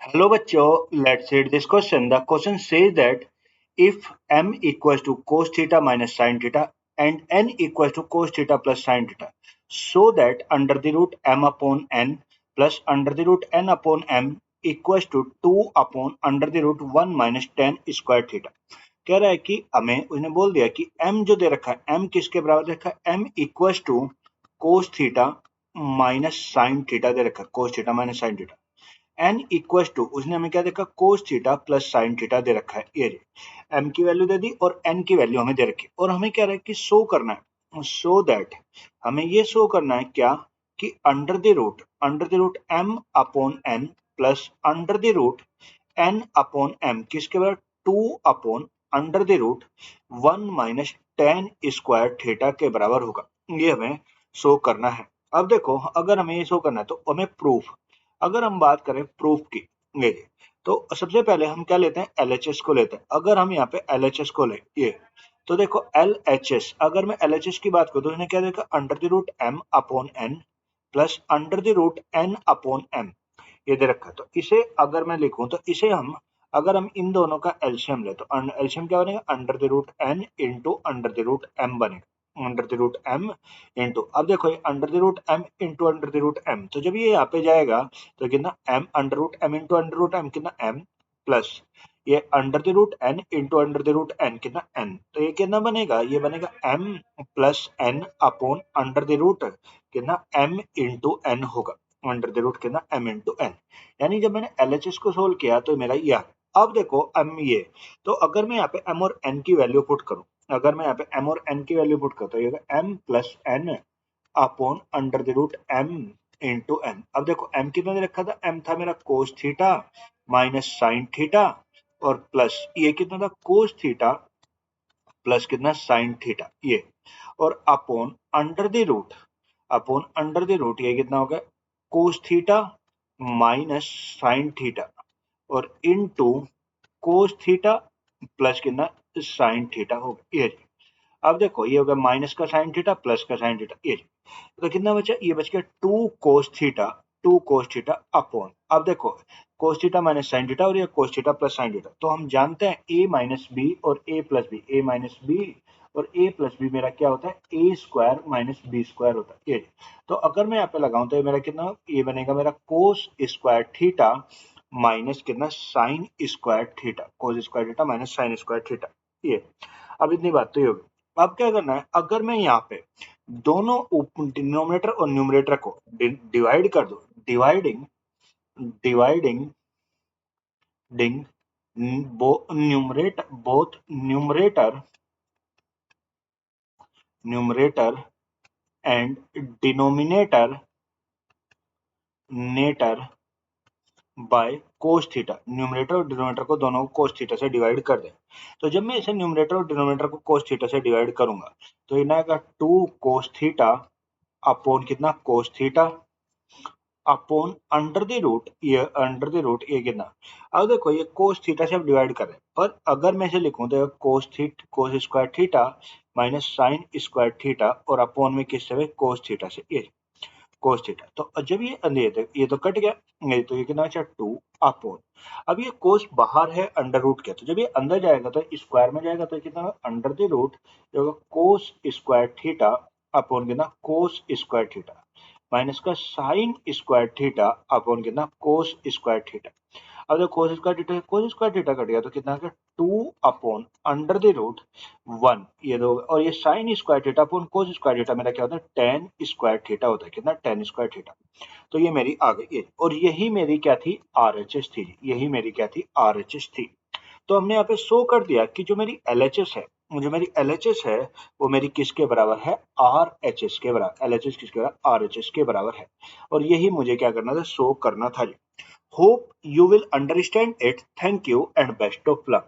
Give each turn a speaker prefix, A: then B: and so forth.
A: Hello बच्चों, let's read this question. The question says that if m equals to cos theta minus sin theta and n equals to cos theta plus sin theta, so that under the root m upon n plus under the root n upon m equals to 2 upon under the root 1 minus tan square theta. कह रहा है कि हमें उसने बोल दिया कि m जो दे रखा है m किसके बराबर दे रखा है m equals to cos theta minus sin theta दे रखा है cos theta minus sin theta n equals to उसने हमें क्या देखा cos theta plus sin theta दे रखा है ये m की वैल्यू दे दी और n की वैल्यू हमें दे रखी और हमें क्या रहा है कि शो करना है सो दैट हमें ये शो करना है क्या कि under the root m upon n plus under the root n upon m किसके बराबर 2 upon under the root 1 minus tan square theta के बराबर होगा। ये हमें शो करना है। अब देखो अगर हमें ये शो करना है तो हमें प्रूफ, अगर हम बात करें प्रूफ की ये तो सबसे पहले हम क्या लेते हैं LHS को लेते हैं। अगर हम यहाँ पे LHS को ले ये तो देखो LHS, अगर मैं LHS की बात करूँ तो इसने क्या देखा under the root m upon n plus under the root n upon m ये दे रखा है। तो इसे अगर मैं लिखूं तो इसे हम अगर हम इन दोनों का एलसीएम ले तो एलसीएम क्या बनेगा under the root n into under the root m बनेगा under the root m into अब देखो ये under the root m into under the root m तो जब ये यहाँ पे जाएगा तो कितना m under root m into under root m कितना m प्लस ये under the root n into under the root n कितना n तो ये कितना बनेगा ये बनेगा m plus n upon under the root कितना m इंटू n होगा अंडर द रूट कितना m इंटू n। यानी जब मैंने LHS को सोल्व किया तो मेरा ये अब देखो m ये तो अगर मैं यहाँ पे m और n की वैल्यू पुट करूं, अगर मैं यहाँ पे m और n की वैल्यू पुट करूं तो ये होगा m plus n upon under the root m into n। अब देखो m कितना दे रखा था m था मेरा कोस थीटा माइनस साइन थीटा और प्लस ये कितना था कोस थीटा प्लस कितना साइन थीटा ये और अपॉन अंडर द रूट ये कितना हो गया कोस थीटा माइनस साइन थीटा और इनटू कोस थीटा प्लस कितना साइन थीटा हो गया ये। अब देखो ये हो गया माइनस का साइन थीटा प्लस का साइन थीटा ये तो कितना बचा ये बच गया 2 कोस थीटा अपॉन अब देखो cos theta minus sine theta और ये cos theta plus sine theta तो हम जानते हैं a माइनस बी और a plus B a minus B और a प्लस बी मेरा क्या होता है a square minus B square होता है ये। तो अगर मैं यहाँ पे लगाऊं तो ये मेरा कितना ये बनेगा मेरा कोस स्क्वायर थीटा माइनस कितना sign square theta cos square theta minus sign square theta ये। अब इतनी बात तो ये होगी। अब क्या करना है अगर मैं यहाँ पे दोनों डिनोमिनेटर और न्यूमरेटर को डिवाइड कर दो dividing ding both numerator and denominator by cos theta numerator और डिनोमिनेटर को दोनों को कोस थीटा से डिवाइड कर दें। तो जब मैं इसे न्यूमरेटर और डिनोमिनेटर को कोस थीटा से डिवाइड करूंगा तो ये आएगा 2 कोस थीटा अपॉन कितना cos theta upon under the root ये कितना। अब देखो ये कोस थीटा से हम डिवाइड कर रहे हैं पर अगर मैं इसे लिखूं तो कोस square theta minus sign square theta और अपॉन में किससे कोस थीटा से ये कोस थीटा। तो जब ये तो कट गया नहीं तो ये कितना अच्छा 2 अपॉन अब ये कोस बाहर है अंडर रूट के तो जब ये अंदर जाएगा तो स्क्वायर में जाएगा तो कितना under the root cos square theta upon कितना कोस स्क्वायर थीटा माइनस का साइन स्क्वायर थीटा अपॉन कितना कोस स्क्वायर थीटा। अब जब कोस स्क्वायर थीटा कट गया तो कितना आ गया 2 अपॉन अंडर द रूट 1 ये दो और ये साइन स्क्वायर थीटा अपॉन कोस स्क्वायर थीटा मेरा क्या होता है tan स्क्वायर थीटा होता है कितना tan स्क्वायर थीटा। तो ये मेरी आ गई ये और यही मेरी क्या थी RHS थी यही मेरी क्या थी RHS थी। तो हमने यहाँ पे शो कर दिया कि जो मेरी LHS है वो मेरी किसके बराबर है RHS के बराबर LHS किसके बराबर RHS के बराबर है और यही मुझे क्या करना था शो करना था। Hope you will understand it. Thank you and best of luck.